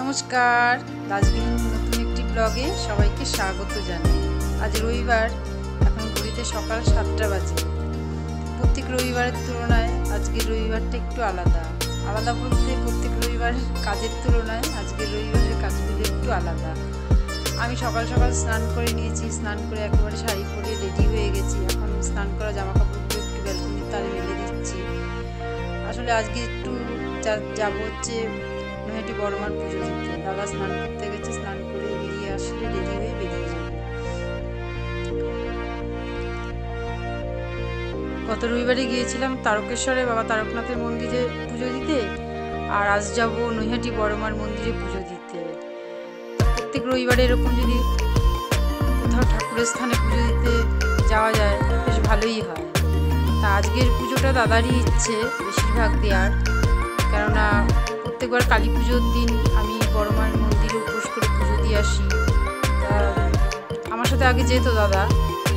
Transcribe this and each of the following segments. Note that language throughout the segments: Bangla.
নমস্কার, দার্জিলিং নতুন একটি ব্লগে সবাইকে স্বাগত জানাই। আজ রবিবার, এখন ঘড়িতে সকাল 7টা বাজে। প্রত্যেক রবিবারের তুলনায় আজকের রবিবারটা একটু আলাদা বলতে প্রত্যেক রবিবারের কাজের তুলনায় আজকের রবিবারের কাজগুলো একটু আলাদা। আমি সকাল সকাল স্নান করে নিয়েছি, স্নান করে একেবারে শাড়ি পরে রেডি হয়ে গেছি। এখন স্নান করা জামা কাপড়গুলো একটু ব্যালকনির তারে মেলে দিচ্ছি। আসলে আজকে একটু যাবো হচ্ছে নৈহাটি বড়মার পুজো দিতে। দাদা স্নান করতে গেছে, স্নান করে বেরিয়ে আসলে রেডি হয়ে বেরিয়ে যাবে। গত রবিবারে গিয়েছিলাম তারকেশ্বরে বাবা তারকনাথের মন্দিরে পুজো দিতে, আর আজ যাব নৈহাটি বড়মার মন্দিরে পুজো দিতে। প্রত্যেক রবিবারে এরকম যদি কোথাও ঠাকুরের স্থানে পুজো দিতে যাওয়া যায় বেশ ভালোই হয়। তা আজকের পুজোটা দাদারই ইচ্ছে বেশিরভাগ দেওয়ার, কেননা প্রত্যেকবার কালী পুজোর দিন আমি বড়মার মন্দিরে উপোস করে পুজো দিয়ে আসি। তা আমার সাথে আগে যেত দাদা,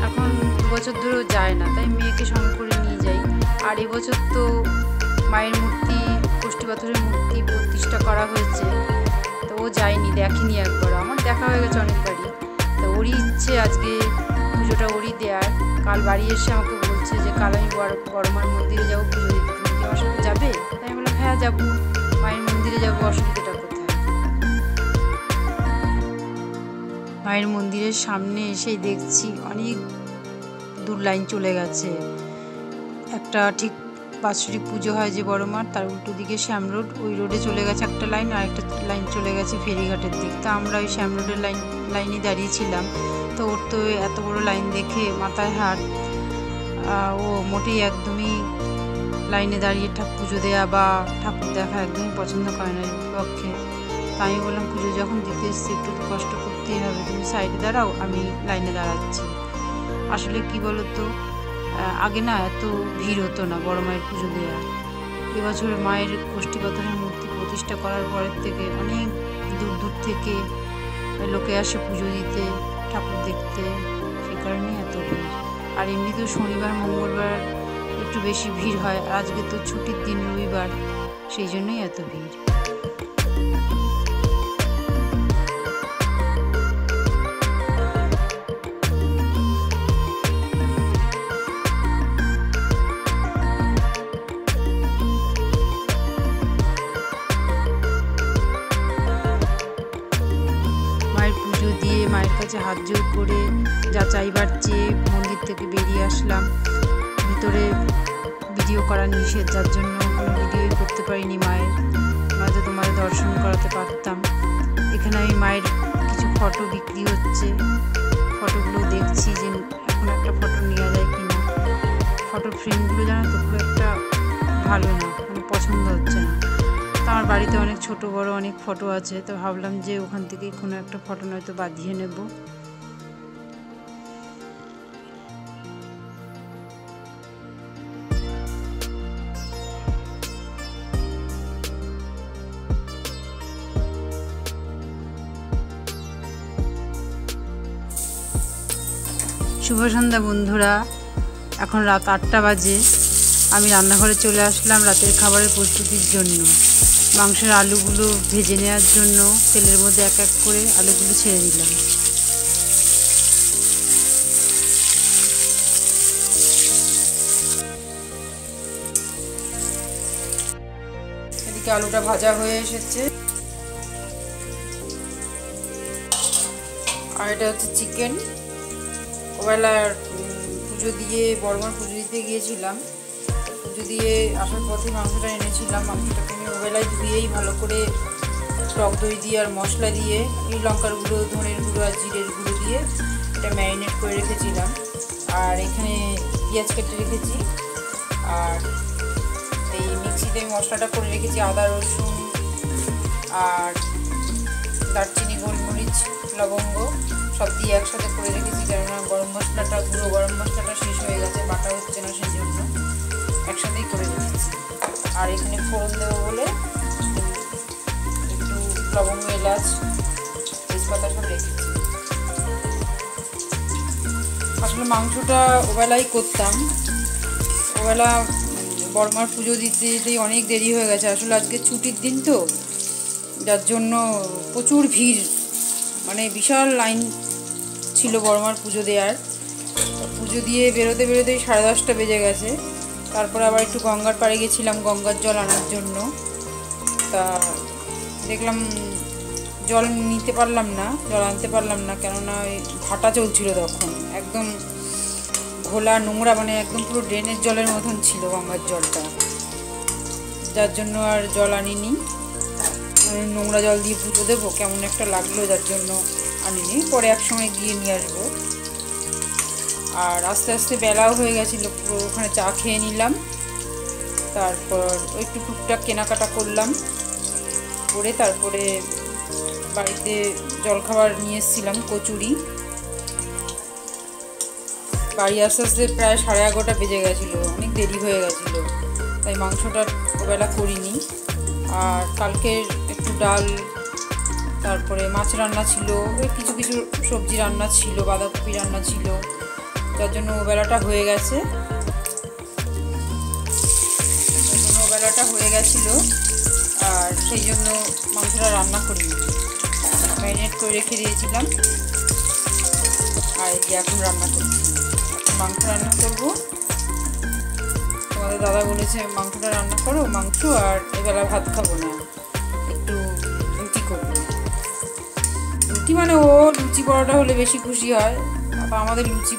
এখন 2 বছর ধরেও যায় না, তাই মেয়েকে সঙ্গে করে নিয়ে যাই। আর এবছর তো মায়ের মূর্তি, কষ্টি পাথরের মূর্তি প্রতিষ্ঠা করা হয়েছে, তো ও যায়নি, দেখেনি একবার। আমার দেখা হয়ে গেছে অনেকবারই। তো ওরই ইচ্ছে আজকে পুজোটা ওরই দেয়ার। কাল বাড়ি এসে আমাকে বলছে যে কাল আমি বড়মার মন্দিরে যাবো পুজো দিতে, তুমি কি আমার সাথে যাবে? তাই আমি বললাম হ্যাঁ যাবো, মায়ের মন্দিরে যাবো, অসুবিধাটা কোথায়। মায়ের মন্দিরের সামনে এসেই দেখছি অনেক দূর লাইন চলে গেছে। একটা ঠিক বাৎসরিক পুজো হয় যে বড়মার, তার উল্টো দিকে শ্যাম রোড, ওই রোডে চলে গেছে একটা লাইন, আর একটা লাইন চলে গেছে ফেরিঘাটের দিক। তা আমরা ওই শ্যাম রোডের লাইনে দাঁড়িয়েছিলাম। তো ওর তো এত বড় লাইন দেখে মাথায় হাত, ও মোটেই একদমই লাইনে দাঁড়িয়ে পুজো দেওয়া বা ঠাকুর দেখা একদমই পছন্দ করে না পক্ষে। তা আমি বললাম পুজো যখন দিতে এসছি একটু তো কষ্ট করতেই হবে, তুমি সাইডে দাঁড়াও, আমি লাইনে দাঁড়াচ্ছি। আসলে কি বলতো, আগে না এত ভিড় হতো না বড় মায়ের পুজো দেওয়া। এবছর মায়ের কষ্টি পাথরের মূর্তি প্রতিষ্ঠা করার পরের থেকে অনেক দূর দূর থেকে লোকে আসে পুজো দিতে, ঠাকুর দেখতে, সে কারণেই এত ভিড়। আর এমনিতেও শনিবার মঙ্গলবার একটু বেশি ভিড় হয়, আর আজকে তো ছুটির দিন রবিবার, সেই জন্যই এত ভিড়। মায়ের পুজো দিয়ে মায়ের কাছে হাত জোড় করে যা চাইবার চেয়ে মন্দির থেকে বেরিয়ে আসলাম। ভিতরে ভিডিও করা নিষেধ, যার জন্য কোনো ভিডিওই করতে পারিনি মায়ের, নয়তো তোমাদের দর্শন করাতে পারতাম। এখানে আমি মায়ের কিছু ফটো বিক্রি হচ্ছে, ফটোগুলো দেখছি যে এখন একটা ফটো নেওয়া যায় কি না। ফটো ফ্রেমগুলো জানো তো খুব একটা ভালো না, মানে পছন্দ হচ্ছে না। তো আমার বাড়িতে অনেক ছোট বড় অনেক ফটো আছে, তো ভাবলাম যে ওখান থেকেই কোনো একটা ফটো নয়তো বাঁধিয়ে নেব। শুভ সন্ধ্যা বন্ধুরা, এখন রাত 8টা বাজে। আমি রান্নাঘরে চলে আসলাম রাতের খাবারের প্রস্তুতির জন্য। মাংসের আলুগুলো ভেজে নেওয়ার জন্য তেলের মধ্যে এক এক করে আলুগুলো ছেড়ে দিলাম। এদিকে আলুটা ভাজা হয়ে এসেছে, আর এটা হচ্ছে চিকেন। ওবেলার পুজো দিয়ে বড়মার পুজো দিতে গিয়েছিলাম, পুজো দিয়ে আসার পথে মাংসটা এনেছিলাম। মাংসটাকে আমি ওবেলায় ধুয়েই ভালো করে টক দই দিয়ে আর মশলা দিয়ে, লঙ্কার গুঁড়ো, ধনের গুঁড়ো আর জিরের গুঁড়ো দিয়ে এটা ম্যারিনেট করে রেখেছিলাম। আর এখানে পেঁয়াজ কেটে রেখেছি, আর এই মিক্সিতে আমি মশলাটা করে রেখেছি, আদা রসুন আর দারচিনি, গোলমরিচ, লবঙ্গ সব দিয়ে একসাথে করে রেখেছি, কেননা গরম মশলাটা, গুঁড়ো গরম মশলাটা শেষ হয়ে গেছে, বাটা হচ্ছে না, সেই জন্য একসাথেই করে রেখেছি। আর এখানে ফোড়ন দেবো বলে একটু লবঙ্গ, এলাচ, তেজপাতা সব রেখেছি। আসলে মাংসটা ওবেলাই করতাম, ওবেলা বড়মার পুজো দিতে দিতেই অনেক দেরি হয়ে গেছে। আসলে আজকে ছুটির দিন তো, যার জন্য প্রচুর ভিড়, মানে বিশাল লাইন ছিল বড়মার পুজো দেওয়ার। পুজো দিয়ে বেরোতে বেরোতেই 10:30 বেজে গেছে। তারপরে আবার একটু গঙ্গার পাড়ে গেছিলাম গঙ্গার জল আনার জন্য। তা দেখলাম জল নিতে পারলাম না, জল আনতে পারলাম না, কেননা ওই ভাটা চলছিল তখন, একদম ঘোলা নোংরা, মানে একদম পুরো ড্রেনের জলের মতন ছিল গঙ্গার জলটা, যার জন্য আর জল আনিনি। নোংরা জল দিয়ে পুজো দেবো কেমন একটা লাগলো, যার জন্য আনিনি, পরে একসময় গিয়ে নিয়ে আসবো। আর আস্তে আস্তে বেলাও হয়ে গেছিলো, পুরো ওখানে চা খেয়ে নিলাম। তারপর ওই একটু টুকটাক কেনাকাটা করলাম, করে তারপরে বাড়িতে জলখাবার নিয়ে এসেছিলাম, কচুরি। বাড়ি আস্তে আস্তে প্রায় 11:30 বেজে গেছিলো, অনেক দেরি হয়ে গেছিলো, তাই মাংসটা ওবেলা করিনি। আর কালকের একটু ডাল, তারপরে মাছ রান্না ছিল, ওই কিছু কিছু সবজি রান্না ছিল, বাঁধাকপি রান্না ছিল, যার জন্য ওবেলাটা হয়ে গেছে, আর সেই জন্য মাংসটা রান্না করিনি, ম্যারিনেট করে রেখে দিয়েছিলাম। আর এখন রান্না করছি, এখন মাংস রান্না করবো। তোমাদের দাদা বলেছে মাংসটা রান্না করো, মাংস, আর এবেলা ভাত খাবো না, একটু রুটি করবো। রুটি মানে ও লুচি পরোটা হলে বেশি খুশি হয়, আমাদের লুচি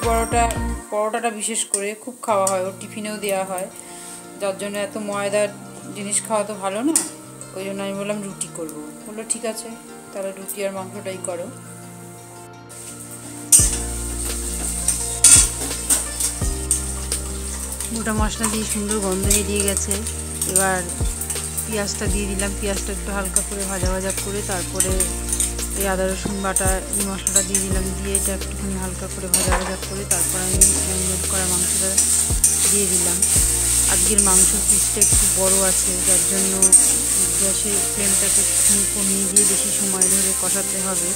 পরোটাটা বিশেষ করে খুব খাওয়া হয়, ওর টিফিনেও দেওয়া হয়, যার জন্য এত ময়দার জিনিস খাওয়া তো ভালো না। ওই জন্য আমি বললাম রুটি করবো। বললো ঠিক আছে, তাহলে রুটি আর মাংসটাই করো। গোটা মশলা দিয়ে সুন্দর গন্ধ বেরিয়ে গেছে। এবার পেঁয়াজটা দিয়ে দিলাম, পেঁয়াজটা একটু হালকা করে ভাজা ভাজা করে তারপরে এই আদা রসুন বাটা এই মশলাটা দিয়ে দিলাম, দিয়ে এটা একটুখানি হালকা করে ভাজা ভাজা করে তারপর আমি ম্যারিনেট করা মাংসটা দিয়ে দিলাম। আজকের মাংসের পিসটা একটু বড় আছে, যার জন্য গ্যাসের ফ্লেমটাকে একটুখানি কমিয়ে দিয়ে বেশি সময় ধরে কষাতে হবে,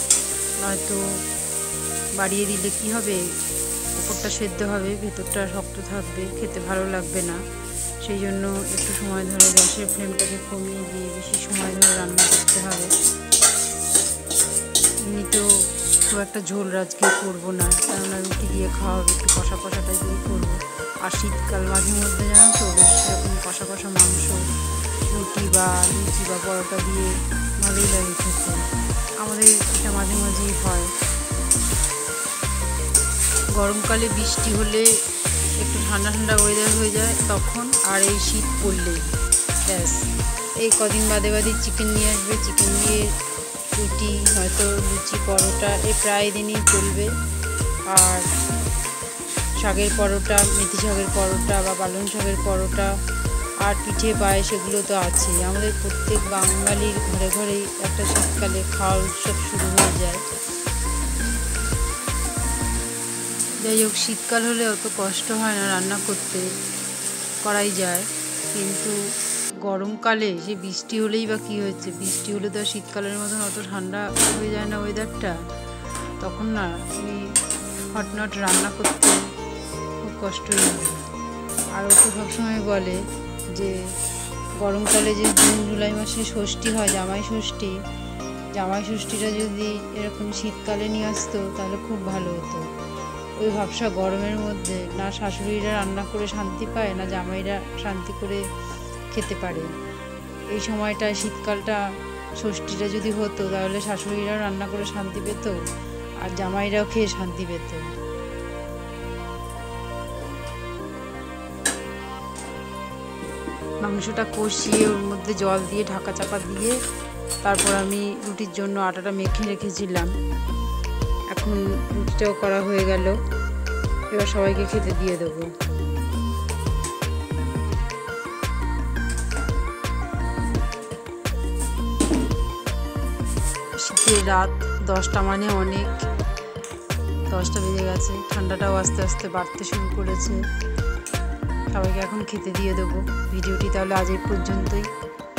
নয়তো বাড়িয়ে দিলে কি হবে, উপরটা সেদ্ধ হবে, ভেতরটা শক্ত থাকবে, খেতে ভালো লাগবে না। সেই জন্য একটু সময় ধরে গ্যাসের ফ্লেমটাকে কমিয়ে দিয়ে বেশি সময় ধরে রান্না করতে হবে। এমনিতেও খুব একটা ঝোল আজকে করবো না, কেননা রুটি দিয়ে খাওয়া হবে, একটু কষা কষাটা দিয়ে করবো। আর শীতকাল মাঝে মধ্যে জানো তো বেশ এরকম কষা কষা মাংস রুটি বা লুচি বা পরোটা দিয়ে ভালোই লাগে খেতে, আমাদের এটা মাঝে মাঝেই হয়। গরমকালে বৃষ্টি হলে একটু ঠান্ডা ঠান্ডা ওয়েদার হয়ে যায় তখন, আর এই শীত পড়লেই ব্যাস, এই কদিন বাদে বাদে চিকেন নিয়ে আসবে, চিকেন দিয়ে রুটি হয়তো লুচি পরোটা এই প্রায় দিনই চলবে। আর শাকের পরোটা, মেথি শাকের পরোটা বা পালং শাকের পরোটা, আর পিঠে পায়েস, এগুলো তো আছেই। আমাদের প্রত্যেক বাঙালির ঘরে ঘরেই একটা শীতকালে খাওয়ার উৎসব শুরু হয়ে যায়। যাই হোক, শীতকাল হলে অত কষ্ট হয় না রান্না করতে, করাই যায়, কিন্তু গরমকালে সে বৃষ্টি হলেই বা কী হয়েছে, বৃষ্টি হলে তো আর শীতকালের মতন অত ঠান্ডা হয়ে যায় না ওয়েদারটা, তখন না তুমি হটনট রান্না করতে খুব কষ্টই হয়। আর ও তো সবসময় বলে যে গরমকালে যে জুন জুলাই মাসে ষষ্ঠী হয়, জামাই ষষ্ঠীটা যদি এরকম শীতকালে নিয়ে আসতো তাহলে খুব ভালো হতো। ওই ভাবসা গরমের মধ্যে না শাশুড়িরা রান্না করে শান্তি পায়, না জামাইরা শান্তি করে খেতে পারে। এই সময়টা শীতকালটা ষষ্ঠীটা যদি হতো তাহলে শাশুড়িরাও রান্না করে শান্তি পেত, আর জামাইরাও খেয়ে শান্তি পেত। মাংসটা কষিয়ে ওর মধ্যে জল দিয়ে ঢাকা চাপা দিয়ে তারপর আমি রুটির জন্য আটাটা মেখে রেখেছিলাম। এখন রুটিটাও করা হয়ে গেল, এবার সবাইকে খেতে দিয়ে দেবো। শীতের রাত 10টা মানে অনেক, 10টা বেজে গেছে, ঠান্ডাটাও আস্তে আস্তে বাড়তে শুরু করেছে। সবাইকে এখন খেতে দিয়ে দেবো। ভিডিওটি তাহলে আজ এই পর্যন্তই।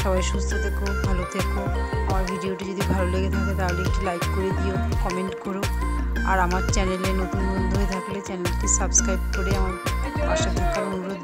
সবাই সুস্থ থেকো, ভালো থেকো। আমার ভিডিওটি যদি ভালো লেগে থাকে তাহলে একটু লাইক করে দিও, কমেন্ট করো, আর আমার চ্যানেলে নতুন বন্ধু হয়ে থাকলে চ্যানেলটি সাবস্ক্রাইব করে আমার পাশে থাকার অনুরোধ